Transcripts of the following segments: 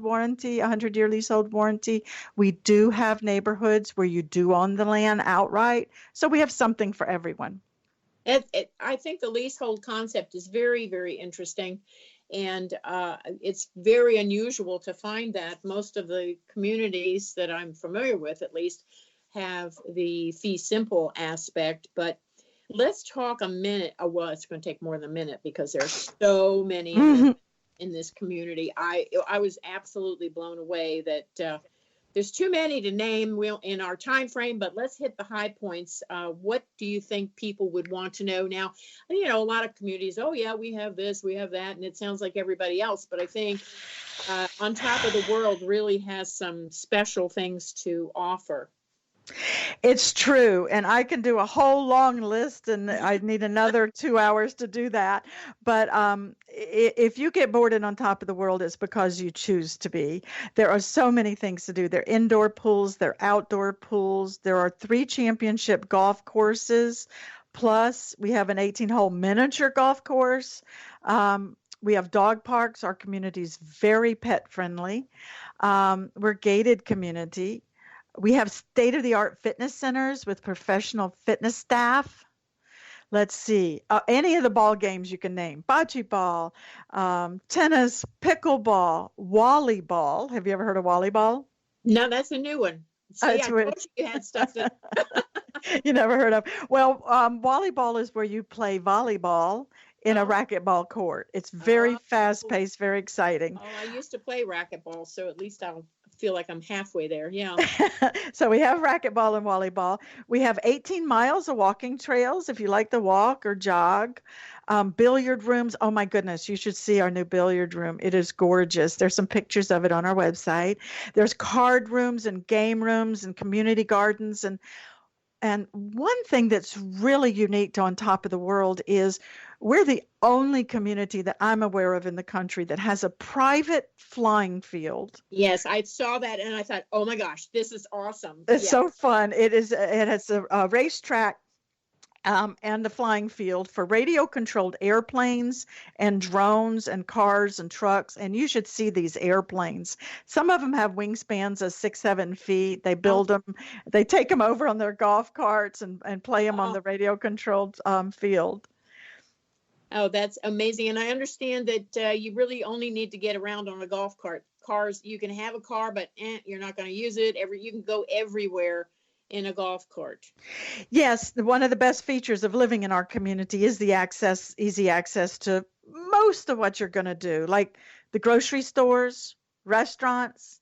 warranty, 100-year leasehold warranty. We do have neighborhoods where you do own the land outright. So we have something for everyone. I think the leasehold concept is very, very interesting. And it's very unusual to find that. Most of the communities that I'm familiar with, at least, have the fee simple aspect. But let's talk a minute. Oh, well, it's going to take more than a minute because there's so many in this community. I was absolutely blown away that there's too many to name in our time frame, but let's hit the high points. What do you think people would want to know now? You know, a lot of communities, oh yeah, we have this, we have that, and it sounds like everybody else. But I think On Top of the World really has some special things to offer. It's true. And I can do a whole long list, and I need another 2 hours to do that. But if you get bored and On Top of the World, it's because you choose to be. There are so many things to do. There are indoor pools, there are outdoor pools. There are 3 championship golf courses. Plus, we have an 18-hole miniature golf course. We have dog parks. Our community is very pet friendly. We're a gated community. We have state-of-the-art fitness centers with professional fitness staff. Let's see, any of the ball games you can name: bocce ball, tennis, pickleball, volleyball. Have you ever heard of volleyball? No, that's a new one. See, I told you had stuff that you never heard of. Well, volleyball is where you play volleyball in a racquetball court. It's very fast-paced, very exciting. Oh, I used to play racquetball, so at least I'll feel like I'm halfway there. Yeah. So we have racquetball and volleyball. We have 18 miles of walking trails if you like to walk or jog. Billiard rooms. Oh my goodness, you should see our new billiard room. It is gorgeous. There's some pictures of it on our website. There's card rooms and game rooms and community gardens. And one thing that's really unique to On Top of the World is we're the only community that I'm aware of in the country that has a private flying field. Yes, I saw that and I thought, oh my gosh, this is awesome. It's so fun. It has a racetrack and a flying field for radio-controlled airplanes and drones and cars and trucks. And you should see these airplanes. Some of them have wingspans of 6-7 feet. They build them. They take them over on their golf carts and play them on the radio-controlled field. Oh, that's amazing. And I understand that you really only need to get around on a golf cart. Cars, you can have a car, but you're not going to use it. You can go everywhere in a golf cart. Yes, one of the best features of living in our community is the easy access to most of what you're going to do, like the grocery stores, restaurants,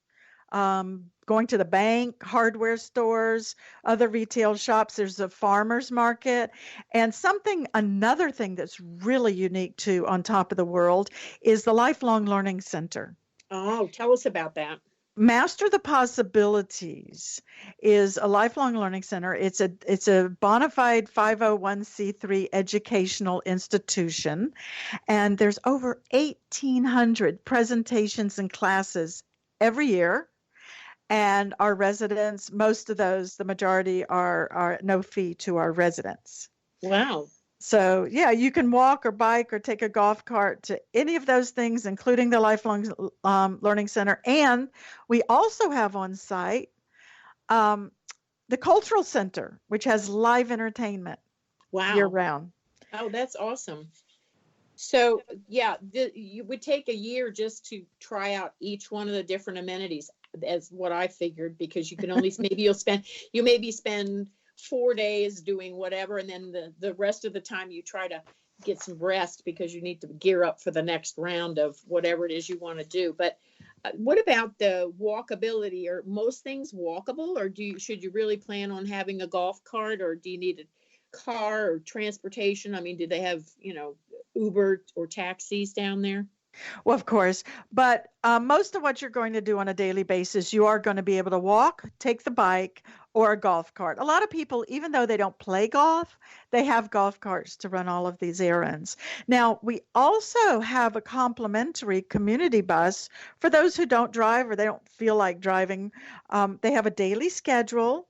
going to the bank, hardware stores, other retail shops. There's a farmer's market. And another thing that's really unique to On Top of the World is the Lifelong Learning Center. Oh, tell us about that. Master the Possibilities is a lifelong learning center. It's a bona fide 501c3 educational institution, and there's over 1,800 presentations and classes every year. And our residents, most of those, the majority are no fee to our residents. Wow. So, yeah, you can walk or bike or take a golf cart to any of those things, including the Lifelong Learning Center. And we also have on site the Cultural Center, which has live entertainment year-round. Oh, that's awesome. So, yeah, you would take a year just to try out each one of the different amenities, as what I figured, because you can only maybe spend 4 days doing whatever, and then the rest of the time you try to get some rest because you need to gear up for the next round of whatever it is you want to do. But what about the walkability? Are most things walkable, or should you really plan on having a golf cart, or do you need a car or transportation? I mean, do they have, Uber or taxis down there? Well, of course, but most of what you're going to do on a daily basis, you are going to be able to walk, take the bike, or a golf cart. A lot of people, even though they don't play golf, they have golf carts to run all of these errands. Now, we also have a complimentary community bus for those who don't drive or they don't feel like driving. They have a daily schedule.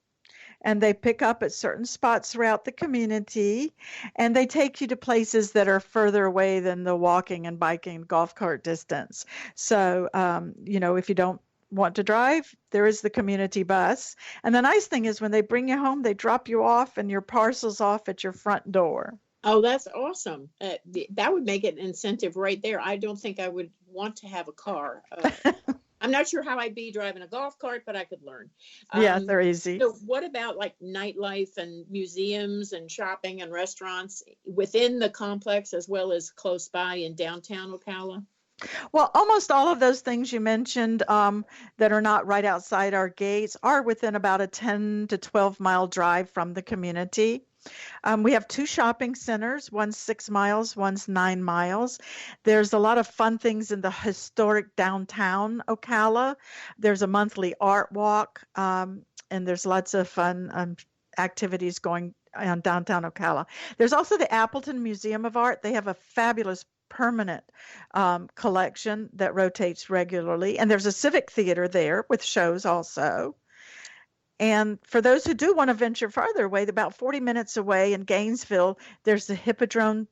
and they pick up at certain spots throughout the community, and they take you to places that are further away than the walking and biking golf cart distance. So, if you don't want to drive, there is the community bus. And the nice thing is when they bring you home, they drop you off and your parcel's off at your front door. Oh, that's awesome. That would make it an incentive right there. I don't think I would want to have a car. I'm not sure how I'd be driving a golf cart, but I could learn. Yeah, they're easy. So what about like nightlife and museums and shopping and restaurants within the complex as well as close by in downtown Ocala? Well, almost all of those things you mentioned that are not right outside our gates are within about a 10 to 12 mile drive from the community. We have two shopping centers, one's 6 miles, one's 9 miles. There's a lot of fun things in the historic downtown Ocala. There's a monthly art walk, and there's lots of fun activities going on downtown Ocala. There's also the Appleton Museum of Art. They have a fabulous permanent collection that rotates regularly. And there's a civic theater there with shows also. And for those who do want to venture farther away, about 40 minutes away in Gainesville, there's the Hippodrome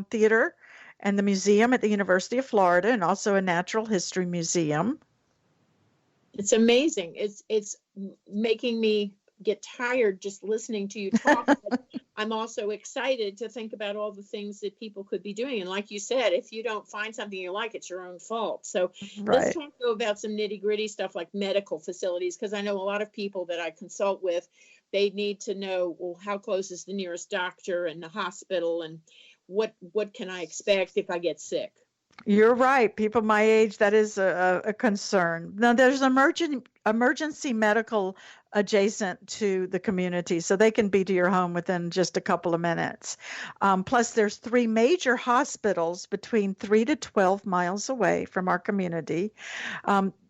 Theater and the museum at the University of Florida, and also a natural history museum. It's amazing. It's making me get tired just listening to you talk. But I'm also excited to think about all the things that people could be doing. And like you said, if you don't find something you like, it's your own fault. So let's talk though about some nitty gritty stuff like medical facilities, because I know a lot of people that I consult with, they need to know, well, how close is the nearest doctor and the hospital, and what can I expect if I get sick? You're right. People my age, that is a concern. Now, there's emergency medical adjacent to the community, so they can be to your home within just a couple of minutes. Plus, there's 3 major hospitals between 3 to 12 miles away from our community.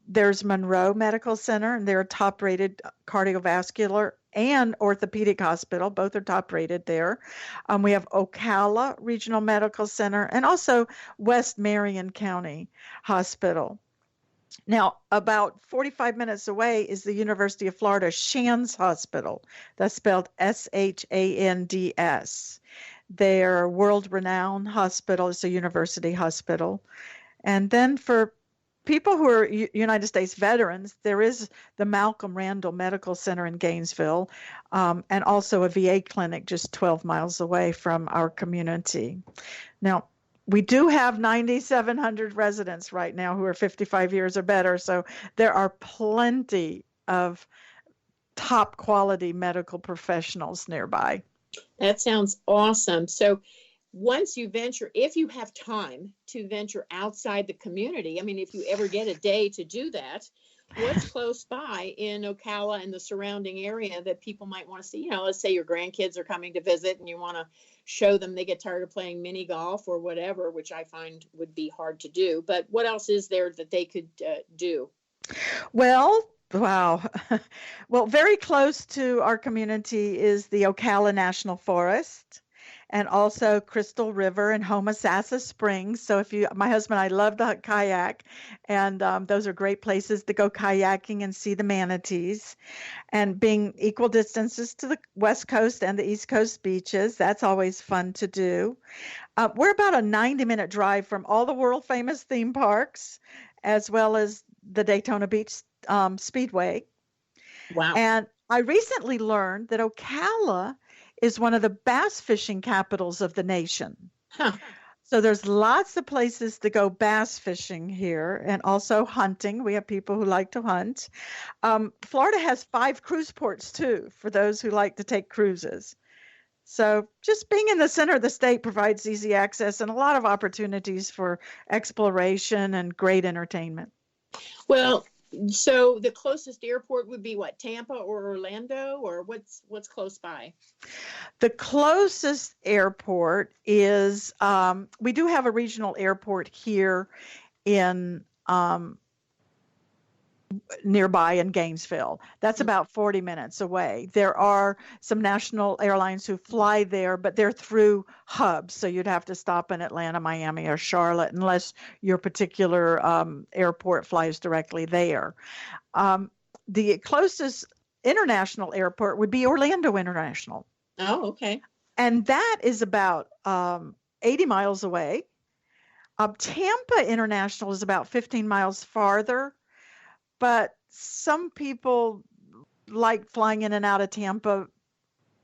There's Monroe Medical Center, and they're a top-rated cardiovascular and orthopedic hospital. Both are top-rated there. We have Ocala Regional Medical Center and also West Marion County Hospital. Now, about 45 minutes away is the University of Florida Shands Hospital. That's spelled Shands. They're a world-renowned hospital. It's a university hospital. And then for people who are United States veterans, there is the Malcolm Randall Medical Center in Gainesville, and also a VA clinic just 12 miles away from our community. Now, we do have 9,700 residents right now who are 55 years or better, so there are plenty of top quality medical professionals nearby. That sounds awesome. So once you venture, if you have time to venture outside the community, I mean, if you ever get a day to do that, what's close by in Ocala and the surrounding area that people might want to see? Let's say your grandkids are coming to visit and you want to show them, they get tired of playing mini golf or whatever, which I find would be hard to do. But what else is there that they could do? Well, wow. Well, very close to our community is the Ocala National Forest, and also Crystal River and Homosassa Springs. So my husband and I love to kayak, and those are great places to go kayaking and see the manatees. And being equal distances to the West Coast and the East Coast beaches, that's always fun to do. We're about a 90-minute drive from all the world famous theme parks, as well as the Daytona Beach Speedway. Wow. And I recently learned that Ocala is one of the bass fishing capitals of the nation. Huh. So there's lots of places to go bass fishing here, and also hunting. We have people who like to hunt. Florida has 5 cruise ports too, for those who like to take cruises. So just being in the center of the state provides easy access and a lot of opportunities for exploration and great entertainment. Well, so the closest airport would be what, Tampa or Orlando, or what's close by? The closest airport is, we do have a regional airport here in nearby in Gainesville. That's about 40 minutes away. There are some national airlines who fly there, but they're through hubs. So you'd have to stop in Atlanta, Miami, or Charlotte, unless your particular airport flies directly there. The closest international airport would be Orlando International. Oh, okay. And that is about 80 miles away. Tampa International is about 15 miles farther, but some people like flying in and out of Tampa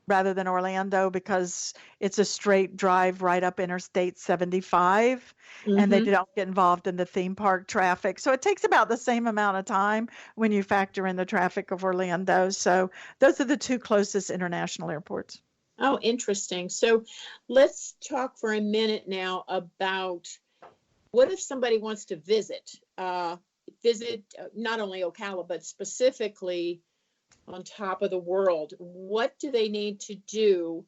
rather than Orlando because it's a straight drive right up Interstate 75, and they don't get involved in the theme park traffic. So it takes about the same amount of time when you factor in the traffic of Orlando. So those are the two closest international airports. Oh, interesting. So let's talk for a minute now about what if somebody wants to visit not only Ocala, but specifically on top of the world. What do they need to do?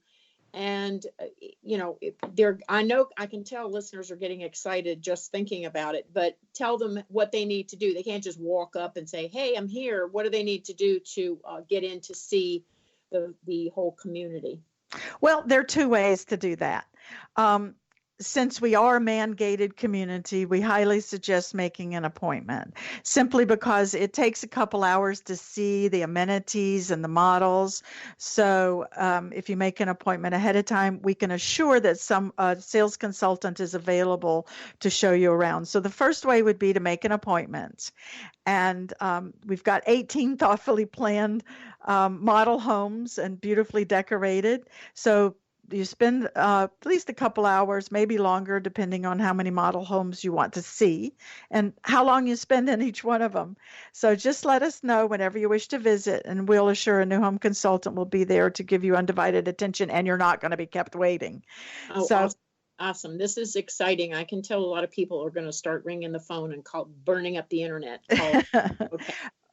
And, I can tell listeners are getting excited just thinking about it, but tell them what they need to do. They can't just walk up and say, hey, I'm here. What do they need to do to get in to see the whole community? Well, there are two ways to do that. Since we are a man-gated community, we highly suggest making an appointment simply because it takes a couple hours to see the amenities and the models. So if you make an appointment ahead of time, we can assure that some sales consultant is available to show you around. So the first way would be to make an appointment. And we've got 18 thoughtfully planned model homes and beautifully decorated. So you spend at least a couple hours, maybe longer, depending on how many model homes you want to see and how long you spend in each one of them. So just let us know whenever you wish to visit, and we'll assure a new home consultant will be there to give you undivided attention, and you're not going to be kept waiting. Oh, so awesome. This is exciting. I can tell a lot of people are going to start ringing the phone and burning up the internet. Okay.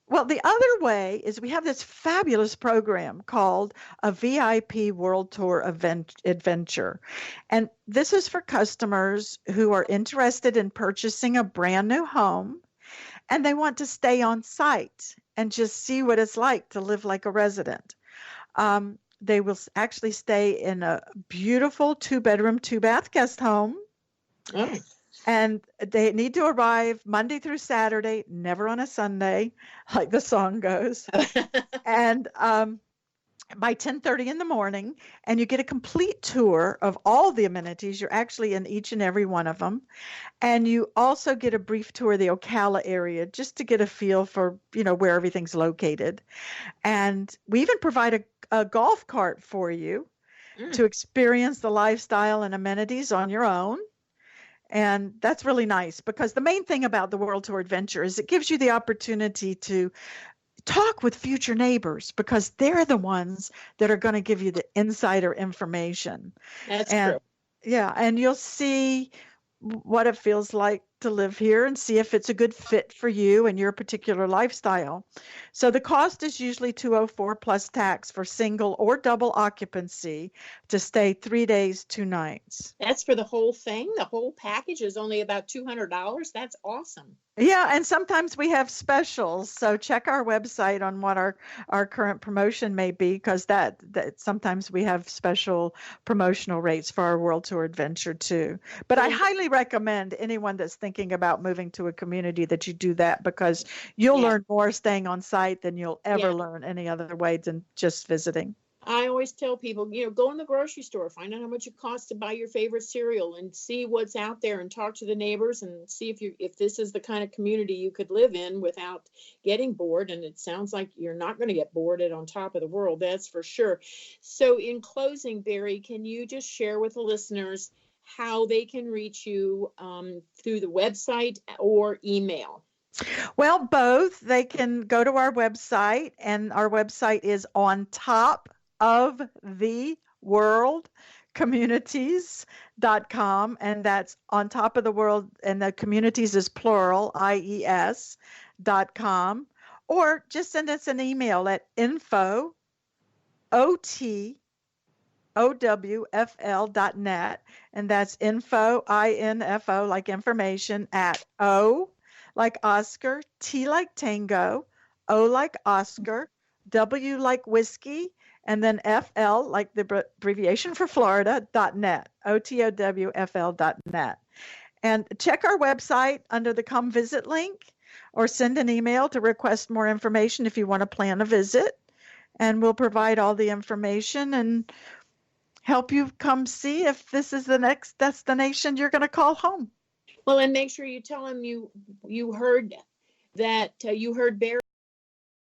Well, the other way is we have this fabulous program called a VIP World Tour Adventure. And this is for customers who are interested in purchasing a brand new home and they want to stay on site and just see what it's like to live like a resident. They will actually stay in a beautiful 2-bedroom, 2-bath guest home. Oh. And they need to arrive Monday through Saturday, never on a Sunday, like the song goes. And by 10:30 in the morning, and you get a complete tour of all the amenities. You're actually in each and every one of them. And you also get a brief tour of the Ocala area just to get a feel for, where everything's located. And we even provide a golf cart for you to experience the lifestyle and amenities on your own. And that's really nice because the main thing about the World Tour Adventure is it gives you the opportunity to talk with future neighbors because they're the ones that are going to give you the insider information. That's true. Yeah, and you'll see what it feels like to live here and see if it's a good fit for you and your particular lifestyle. So the cost is usually $204 plus tax for single or double occupancy to stay 3 days, 2 nights. That's for the whole thing? The whole package is only about $200? That's awesome. Yeah, and sometimes we have specials. So check our website on what our current promotion may be, because that sometimes we have special promotional rates for our World Tour Adventure too. But I highly recommend anyone that's thinking about moving to a community that you do that, because you'll learn more staying on site than you'll ever learn any other way than just visiting. I always tell people, go in the grocery store, find out how much it costs to buy your favorite cereal and see what's out there and talk to the neighbors and see if this is the kind of community you could live in without getting bored. And it sounds like you're not going to get bored at On Top of the World, that's for sure. So in closing, Bari, can you just share with the listeners how they can reach you through the website or email? Well, both. They can go to our website, and our website is On Top of the World Communities.com, and that's On Top of the World, and the communities is plural, IES.com, or just send us an email at info@OTOWFL.net, and that's info, like information, at O like Oscar, T like Tango, O like Oscar, W like whiskey, and then FL like the abbreviation for Florida.net, OTOWFL.net. And check our website under the Come Visit link, or send an email to request more information if you want to plan a visit. and we'll provide all the information and help you come see if this is the next destination you're going to call home. Well, and make sure you tell them you heard that you heard Bari